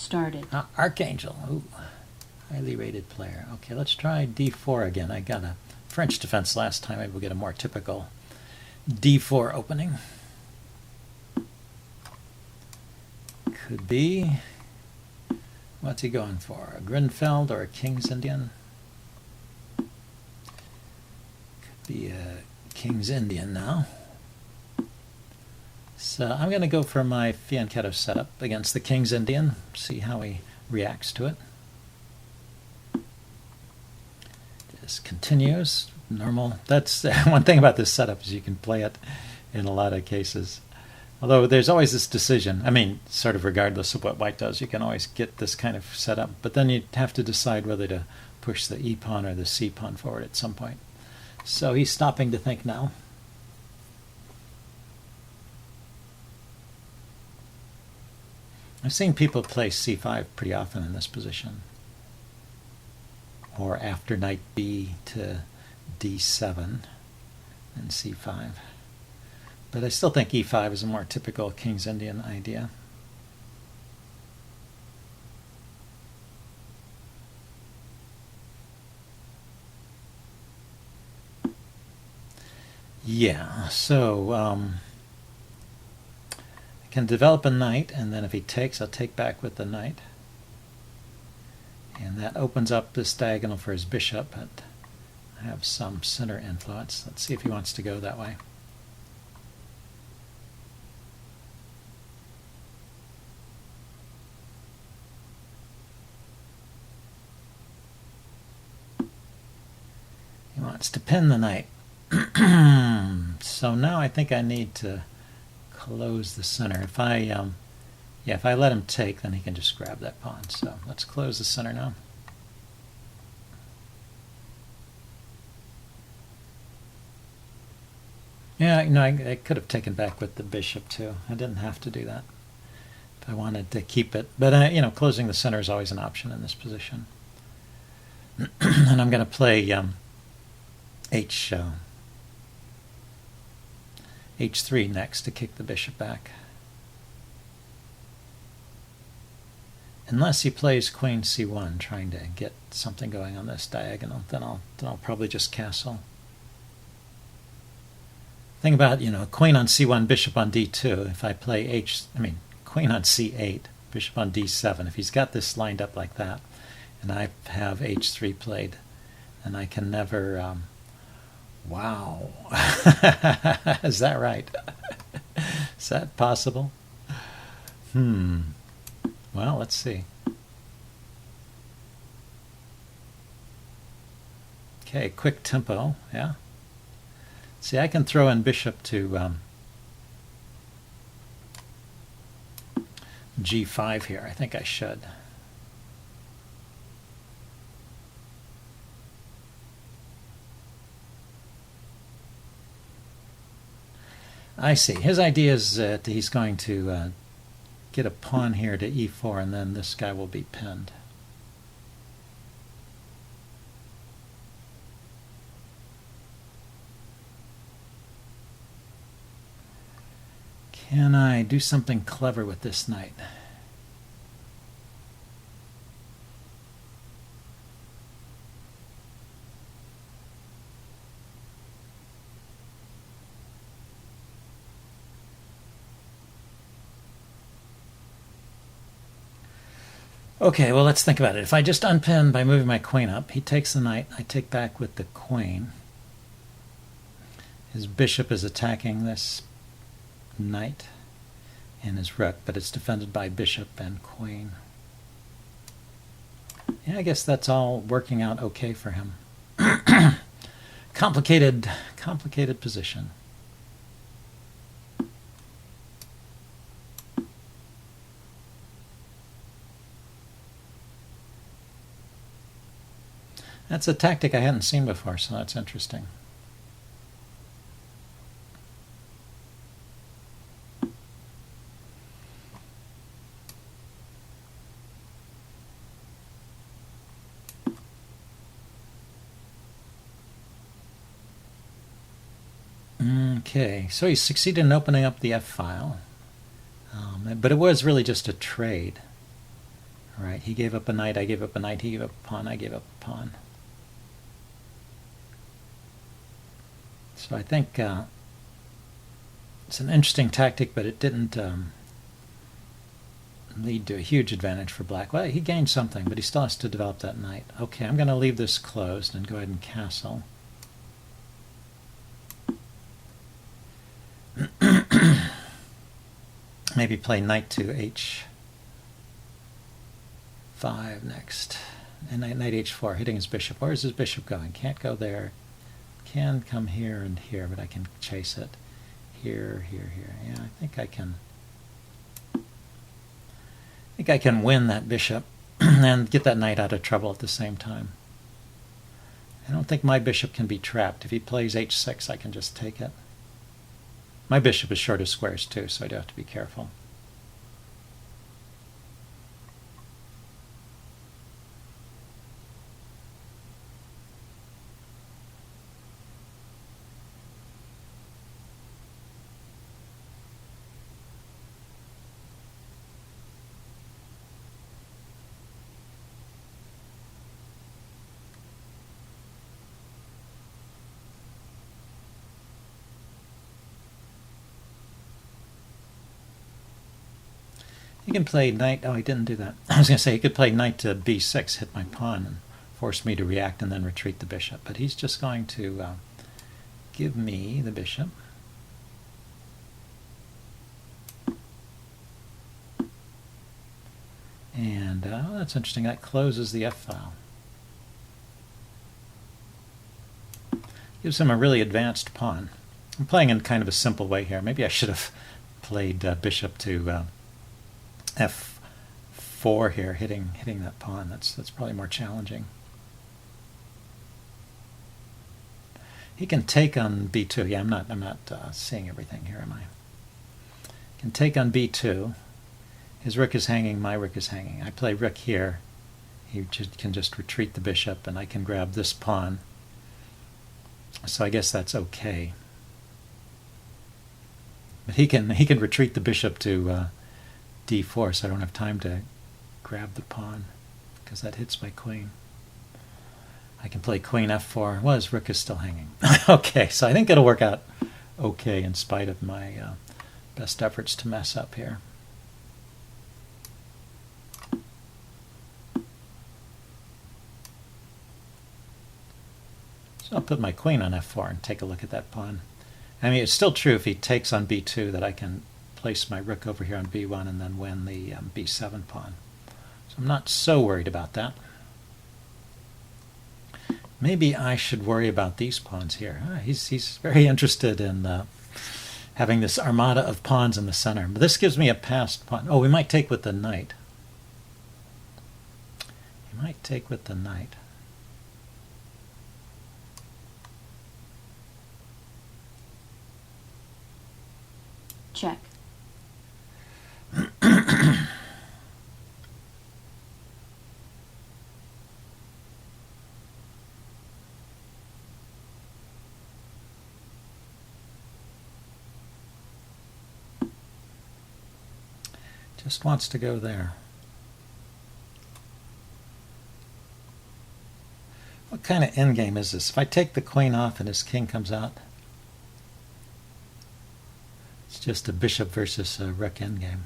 started. Archangel. Ooh, highly rated player. Okay, let's try d4 again. I got a French defense last time. Maybe we'll get a more typical d4 opening. Could be... What's he going for? A Grinfeld or a King's Indian? Could be a King's Indian now. So I'm going to go for my Fianchetto setup against the King's Indian, see how he reacts to it. Just continues, normal. That's one thing about this setup is you can play it in a lot of cases. Although there's always this decision, I mean, sort of regardless of what white does, you can always get this kind of setup, but then you have to decide whether to push the E pawn or the C pawn forward at some point. So he's stopping to think now. I've seen people play c5 pretty often in this position, or after knight b to d7 and c5. But I still think e5 is a more typical King's Indian idea. Yeah, so I can develop a knight, and then if he takes, I'll take back with the knight. And that opens up this diagonal for his bishop, but I have some center influence. Let's see if he wants to go that way. He wants to pin the knight. So now I think I need to close the center. If I let him take, then he can just grab that pawn. So let's close the center now. Yeah, you know, I could have taken back with the bishop too. I didn't have to do that if I wanted to keep it. But you know, closing the center is always an option in this position. And I'm going to play H3 next to kick the bishop back. Unless he plays Queen C1, trying to get something going on this diagonal, then I'll probably just castle. Thing about, you know, Queen on C1, Bishop on D2. If I play Queen on C8, Bishop on D7. If he's got this lined up like that, and I have H3 played, then I can never. Wow, is that right? Is that possible? Well, let's see. Okay, quick tempo, yeah. See, I can throw in bishop to G5 here. I think I should. I see. His idea is that he's going to get a pawn here to E4, and then this guy will be pinned. Can I do something clever with this knight? Okay, well, let's think about it. If I just unpin by moving my queen up, he takes the knight, I take back with the queen. His bishop is attacking this knight and his rook, but it's defended by bishop and queen. Yeah, I guess that's all working out okay for him. Complicated position. That's a tactic I hadn't seen before, so that's interesting. Okay, so he succeeded in opening up the F file, but it was really just a trade. All right, he gave up a knight, I gave up a knight, he gave up a pawn, I gave up a pawn. So I think it's an interesting tactic, but it didn't lead to a huge advantage for black. Well, he gained something, but he still has to develop that knight. Okay, I'm going to leave this closed and go ahead and castle. Maybe play knight to h5 next. And knight h4, hitting his bishop. Where is his bishop going? Can't go there. Can come here and here, but I can chase it. Here, here, here. Yeah, I think I can win that bishop and get that knight out of trouble at the same time. I don't think my bishop can be trapped. If he plays h6, I can just take it. My bishop is short of squares too, so I do have to be careful. He can play knight. Oh, he didn't do that. I was going to say he could play knight to b6, hit my pawn, and force me to react and then retreat the bishop. But he's just going to give me the bishop. And that's interesting. That closes the f-file. Gives him a really advanced pawn. I'm playing in kind of a simple way here. Maybe I should have played bishop to f4 here, hitting that pawn. That's probably more challenging. He can take on b2. Yeah, I'm not seeing everything here, am I? Can take on b2. His rook is hanging. My rook is hanging. I play rook here. He can just retreat the bishop, and I can grab this pawn. So I guess that's okay. But he can retreat the bishop to d4, so I don't have time to grab the pawn because that hits my queen. I can play queen f4. Well, his rook is still hanging. Okay, so I think it'll work out okay in spite of my best efforts to mess up here. So I'll put my queen on f4 and take a look at that pawn. I mean, it's still true if he takes on b2 that I can place my rook over here on b1 and then win the b7 pawn. So I'm not so worried about that. Maybe I should worry about these pawns here. He's very interested in having this armada of pawns in the center. But this gives me a passed pawn. Oh, we might take with the knight. He might take with the knight. Check. Just wants to go there. What kind of endgame is this? If I take the queen off and his king comes out, it's just a bishop versus a rook endgame.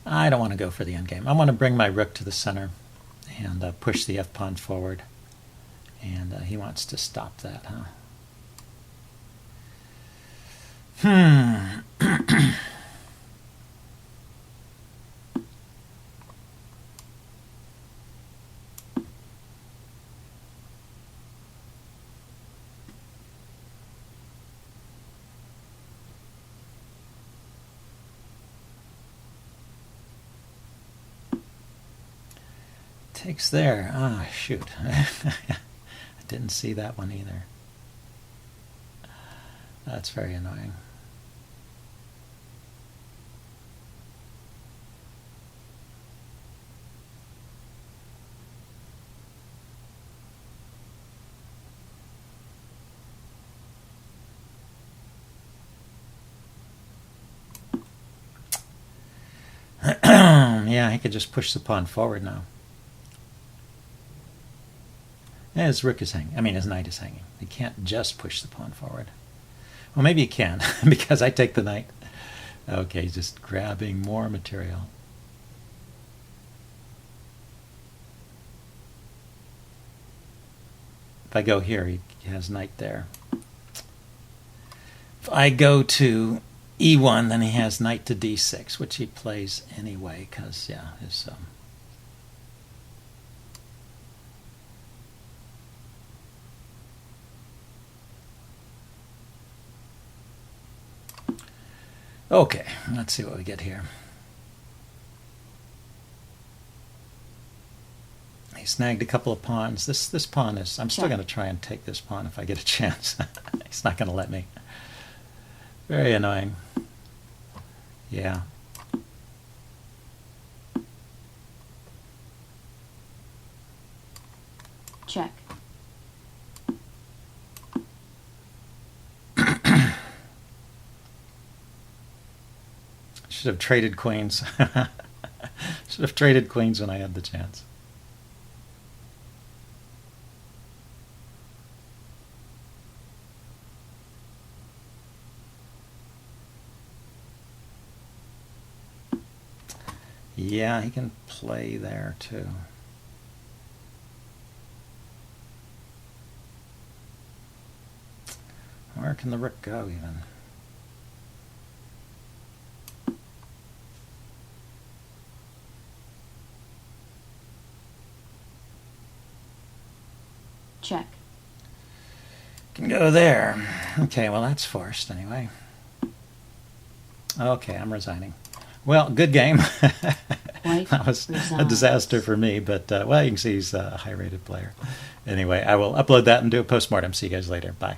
I don't want to go for the endgame. I want to bring my rook to the center and push the f-pawn forward. And he wants to stop that, huh? Takes there. Ah, shoot. I didn't see that one either. That's very annoying. Yeah, he could just push the pawn forward now. Yeah, his rook is hanging. I mean, his knight is hanging. He can't just push the pawn forward. Well, maybe he can, because I take the knight. Okay, he's just grabbing more material. If I go here, he has knight there. If I go to e1, then he has knight to d6, which he plays anyway, because, yeah, his... Okay, let's see what we get here. He snagged a couple of pawns. This pawn is... I'm still going to try and take this pawn if I get a chance. He's not going to let me. Very annoying. Yeah. Check. Should have traded queens. Should have traded queens when I had the chance. Yeah, he can play there too. Where can the rook go even? Check. Can go there. Okay, well that's forced anyway. Okay, I'm resigning. Well, good game. That was a disaster for me, but well, you can see he's a high-rated player. Anyway, I will upload that and do a postmortem. See you guys later. Bye.